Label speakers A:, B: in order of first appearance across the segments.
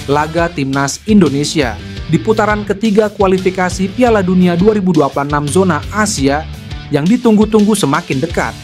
A: laga Timnas Indonesia di putaran ketiga kualifikasi Piala Dunia 2026 zona Asia yang ditunggu-tunggu semakin dekat.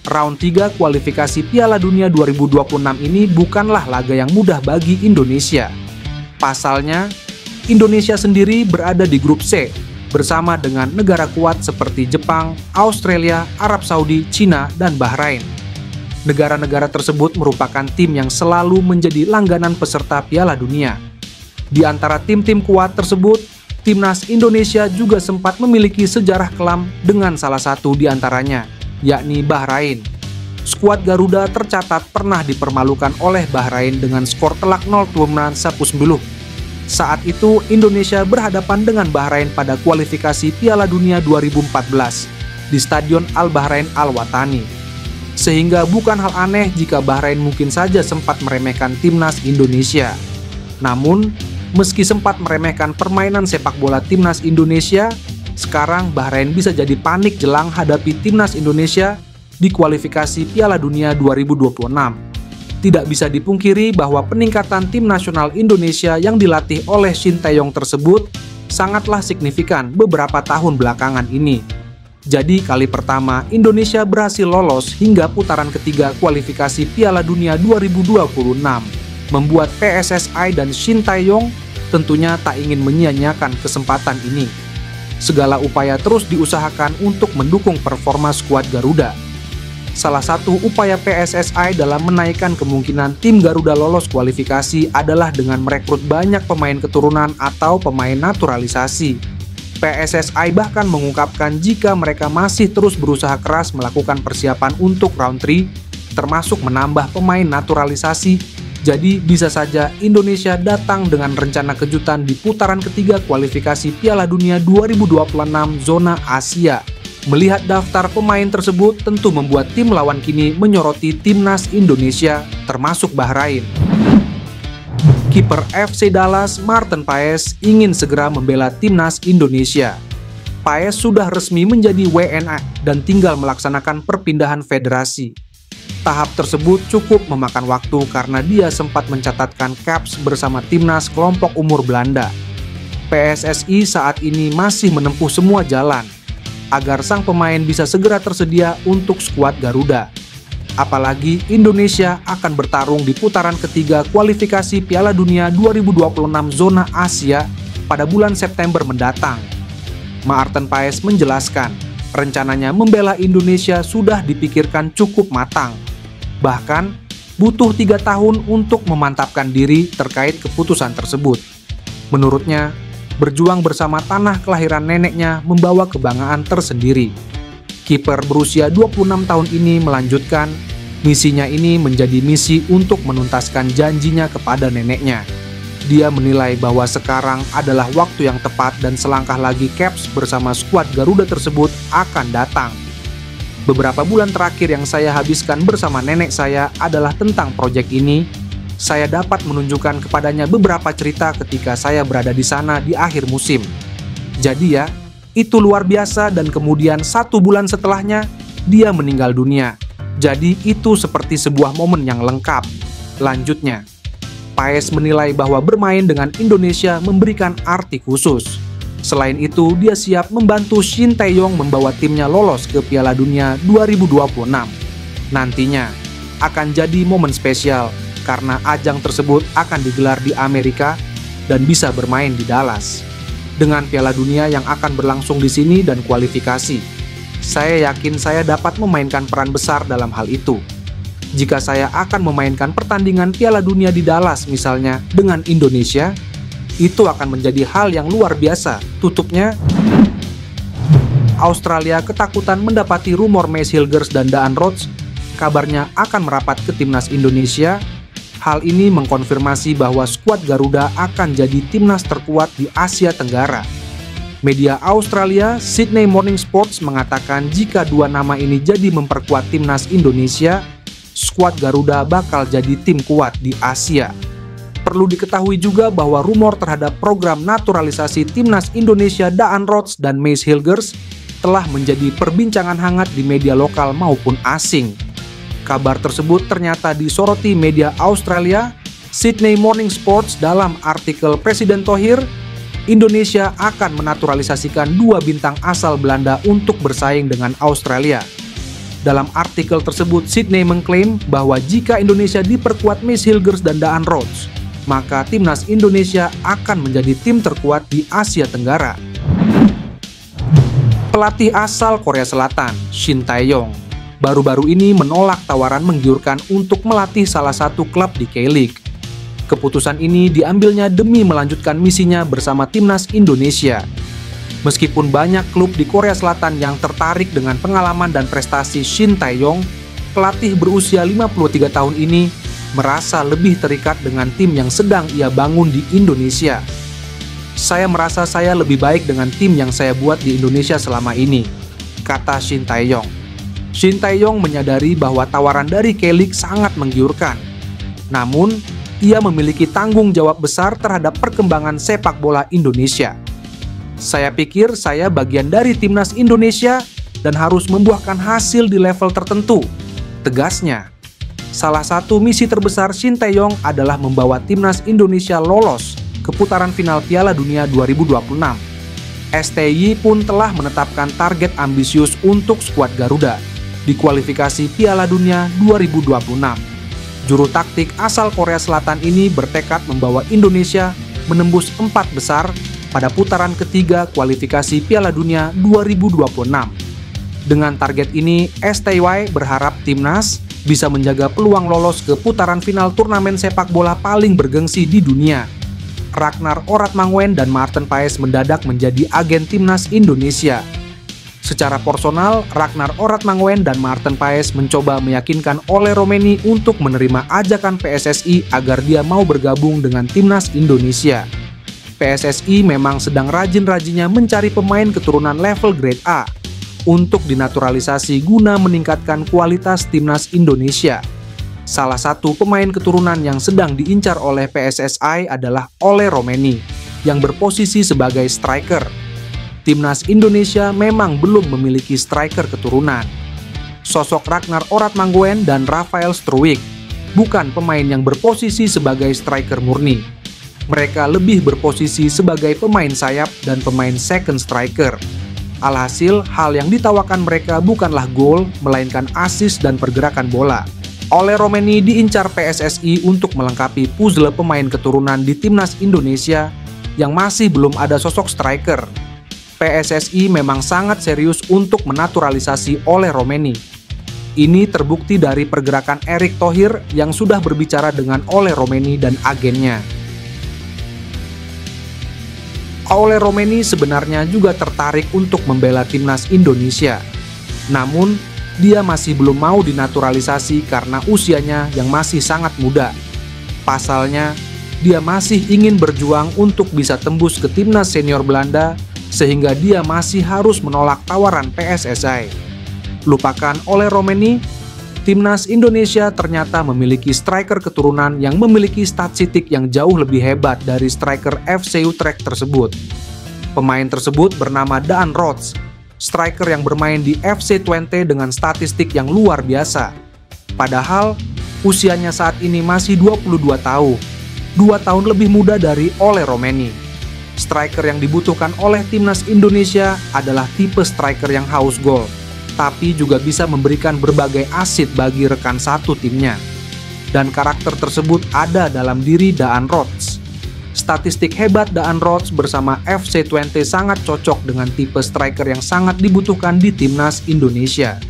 A: Round 3 kualifikasi Piala Dunia 2026 ini bukanlah laga yang mudah bagi Indonesia. Pasalnya, Indonesia sendiri berada di grup C bersama dengan negara kuat seperti Jepang, Australia, Arab Saudi, Cina, dan Bahrain. Negara-negara tersebut merupakan tim yang selalu menjadi langganan peserta Piala Dunia. Di antara tim-tim kuat tersebut, Timnas Indonesia juga sempat memiliki sejarah kelam dengan salah satu di antaranya, yakni Bahrain. Skuad Garuda tercatat pernah dipermalukan oleh Bahrain dengan skor telak 0-10. Saat itu, Indonesia berhadapan dengan Bahrain pada kualifikasi Piala Dunia 2014 di Stadion Al-Bahrain Al-Watani. Sehingga bukan hal aneh jika Bahrain mungkin saja sempat meremehkan Timnas Indonesia. Namun, meski sempat meremehkan permainan sepak bola Timnas Indonesia, sekarang Bahrain bisa jadi panik jelang hadapi Timnas Indonesia di kualifikasi Piala Dunia 2026. Tidak bisa dipungkiri bahwa peningkatan tim nasional Indonesia yang dilatih oleh Shin Tae-yong tersebut sangatlah signifikan beberapa tahun belakangan ini. Jadi kali pertama Indonesia berhasil lolos hingga putaran ketiga kualifikasi Piala Dunia 2026, membuat PSSI dan Shin Tae-yong tentunya tak ingin menyia-nyiakan kesempatan ini. Segala upaya terus diusahakan untuk mendukung performa skuad Garuda. Salah satu upaya PSSI dalam menaikkan kemungkinan tim Garuda lolos kualifikasi adalah dengan merekrut banyak pemain keturunan atau pemain naturalisasi. PSSI bahkan mengungkapkan jika mereka masih terus berusaha keras melakukan persiapan untuk round 3, termasuk menambah pemain naturalisasi. Jadi bisa saja Indonesia datang dengan rencana kejutan di putaran ketiga kualifikasi Piala Dunia 2026 zona Asia. Melihat daftar pemain tersebut tentu membuat tim lawan kini menyoroti Timnas Indonesia, termasuk Bahrain. Kiper FC Dallas Maarten Paes ingin segera membela Timnas Indonesia. Paes sudah resmi menjadi WNA dan tinggal melaksanakan perpindahan federasi. Tahap tersebut cukup memakan waktu karena dia sempat mencatatkan caps bersama Timnas kelompok umur Belanda. PSSI saat ini masih menempuh semua jalan agar sang pemain bisa segera tersedia untuk skuad Garuda. Apalagi Indonesia akan bertarung di putaran ketiga kualifikasi Piala Dunia 2026 zona Asia pada bulan September mendatang. Maarten Paes menjelaskan, rencananya membela Indonesia sudah dipikirkan cukup matang. Bahkan, butuh 3 tahun untuk memantapkan diri terkait keputusan tersebut. Menurutnya, berjuang bersama tanah kelahiran neneknya membawa kebanggaan tersendiri. Kiper berusia 26 tahun ini melanjutkan, misinya ini menjadi misi untuk menuntaskan janjinya kepada neneknya. Dia menilai bahwa sekarang adalah waktu yang tepat dan selangkah lagi caps bersama skuad Garuda tersebut akan datang. Beberapa bulan terakhir yang saya habiskan bersama nenek saya adalah tentang proyek ini. Saya dapat menunjukkan kepadanya beberapa cerita ketika saya berada di sana di akhir musim. Jadi ya, itu luar biasa dan kemudian 1 bulan setelahnya, dia meninggal dunia. Jadi itu seperti sebuah momen yang lengkap. Lanjutnya, Paes menilai bahwa bermain dengan Indonesia memberikan arti khusus. Selain itu, dia siap membantu Shin Tae-yong membawa timnya lolos ke Piala Dunia 2026. Nantinya, akan jadi momen spesial karena ajang tersebut akan digelar di Amerika dan bisa bermain di Dallas. Dengan Piala Dunia yang akan berlangsung di sini dan kualifikasi, saya yakin saya dapat memainkan peran besar dalam hal itu. Jika saya akan memainkan pertandingan Piala Dunia di Dallas misalnya dengan Indonesia, itu akan menjadi hal yang luar biasa, tutupnya. Australia ketakutan mendapati rumor Mace Hilgers dan Daan Rhodes kabarnya akan merapat ke Timnas Indonesia. Hal ini mengkonfirmasi bahwa skuad Garuda akan jadi timnas terkuat di Asia Tenggara. Media Australia, Sydney Morning Sports mengatakan jika 2 nama ini jadi memperkuat timnas Indonesia, skuad Garuda bakal jadi tim kuat di Asia. Perlu diketahui juga bahwa rumor terhadap program naturalisasi timnas Indonesia Daan Rhodes dan Mace Hilgers telah menjadi perbincangan hangat di media lokal maupun asing. Kabar tersebut ternyata disoroti media Australia Sydney Morning Sports dalam artikel Presiden Thohir, Indonesia akan menaturalisasikan 2 bintang asal Belanda untuk bersaing dengan Australia. Dalam artikel tersebut, Sydney mengklaim bahwa jika Indonesia diperkuat Miss Hilgers dan Daan Roets, maka timnas Indonesia akan menjadi tim terkuat di Asia Tenggara. Pelatih asal Korea Selatan, Shin Tae-yong, baru-baru ini menolak tawaran menggiurkan untuk melatih salah satu klub di K-League. Keputusan ini diambilnya demi melanjutkan misinya bersama timnas Indonesia. Meskipun banyak klub di Korea Selatan yang tertarik dengan pengalaman dan prestasi Shin Tae-yong, pelatih berusia 53 tahun ini merasa lebih terikat dengan tim yang sedang ia bangun di Indonesia. Saya merasa saya lebih baik dengan tim yang saya buat di Indonesia selama ini, kata Shin Tae-yong. Shin Tae-yong menyadari bahwa tawaran dari K-League sangat menggiurkan. Namun, ia memiliki tanggung jawab besar terhadap perkembangan sepak bola Indonesia. Saya pikir saya bagian dari timnas Indonesia dan harus membuahkan hasil di level tertentu, tegasnya. Salah satu misi terbesar Shin Tae-yong adalah membawa timnas Indonesia lolos ke putaran final Piala Dunia 2026. STY pun telah menetapkan target ambisius untuk skuad Garuda di kualifikasi Piala Dunia 2026. Juru taktik asal Korea Selatan ini bertekad membawa Indonesia menembus 4 besar pada putaran ketiga kualifikasi Piala Dunia 2026. Dengan target ini, STY berharap timnas bisa menjaga peluang lolos ke putaran final turnamen sepak bola paling bergengsi di dunia. Ragnar Oratmanguwen dan Maarten Paes mendadak menjadi agen timnas Indonesia. Secara personal, Ragnar Oratmanguwen dan Maarten Paes mencoba meyakinkan Ole Roemeny untuk menerima ajakan PSSI agar dia mau bergabung dengan timnas Indonesia. PSSI memang sedang rajin-rajinnya mencari pemain keturunan level grade A untuk dinaturalisasi guna meningkatkan kualitas timnas Indonesia. Salah satu pemain keturunan yang sedang diincar oleh PSSI adalah Ole Roemeny yang berposisi sebagai striker. Timnas Indonesia memang belum memiliki striker keturunan. Sosok Ragnar Oratmanguwen dan Rafael Struwijk bukan pemain yang berposisi sebagai striker murni. Mereka lebih berposisi sebagai pemain sayap dan pemain second striker. Alhasil, hal yang ditawarkan mereka bukanlah gol, melainkan assist dan pergerakan bola. Ole Roemeny diincar PSSI untuk melengkapi puzzle pemain keturunan di timnas Indonesia yang masih belum ada sosok striker. PSSI memang sangat serius untuk menaturalisasi Ole Roemeny. Ini terbukti dari pergerakan Erick Thohir yang sudah berbicara dengan Ole Roemeny dan agennya. Ole Roemeny sebenarnya juga tertarik untuk membela timnas Indonesia. Namun, dia masih belum mau dinaturalisasi karena usianya yang masih sangat muda. Pasalnya, dia masih ingin berjuang untuk bisa tembus ke timnas senior Belanda, sehingga dia masih harus menolak tawaran PSSI. Lupakan Ole Roemeny, timnas Indonesia ternyata memiliki striker keturunan yang memiliki statistik yang jauh lebih hebat dari striker FC Utrecht tersebut. Pemain tersebut bernama Daan Roets, striker yang bermain di FC Twente dengan statistik yang luar biasa. Padahal, usianya saat ini masih 22 tahun, 2 tahun lebih muda dari Ole Roemeny. Striker yang dibutuhkan oleh timnas Indonesia adalah tipe striker yang haus gol, tapi juga bisa memberikan berbagai asit bagi rekan satu timnya. Dan karakter tersebut ada dalam diri Daan Roets. Statistik hebat Daan Roets bersama FC Twente sangat cocok dengan tipe striker yang sangat dibutuhkan di timnas Indonesia.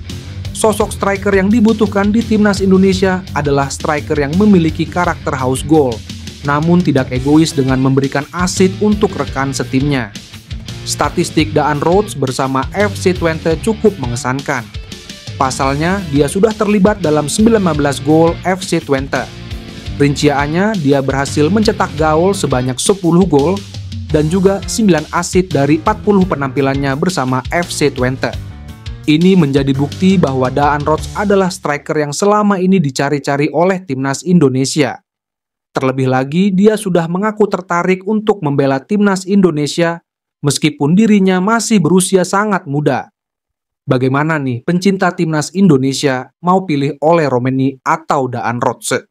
A: Sosok striker yang dibutuhkan di timnas Indonesia adalah striker yang memiliki karakter haus gol, namun tidak egois dengan memberikan asit untuk rekan setimnya. Statistik Daan Roets bersama FC Twente cukup mengesankan. Pasalnya, dia sudah terlibat dalam 19 gol FC Twente. Rinciannya, dia berhasil mencetak gol sebanyak 10 gol dan juga 9 asit dari 40 penampilannya bersama FC Twente. Ini menjadi bukti bahwa Daan Roets adalah striker yang selama ini dicari-cari oleh timnas Indonesia. Terlebih lagi, dia sudah mengaku tertarik untuk membela timnas Indonesia meskipun dirinya masih berusia sangat muda. Bagaimana nih pencinta timnas Indonesia mau pilih Ole Roemeny atau Daan Roets?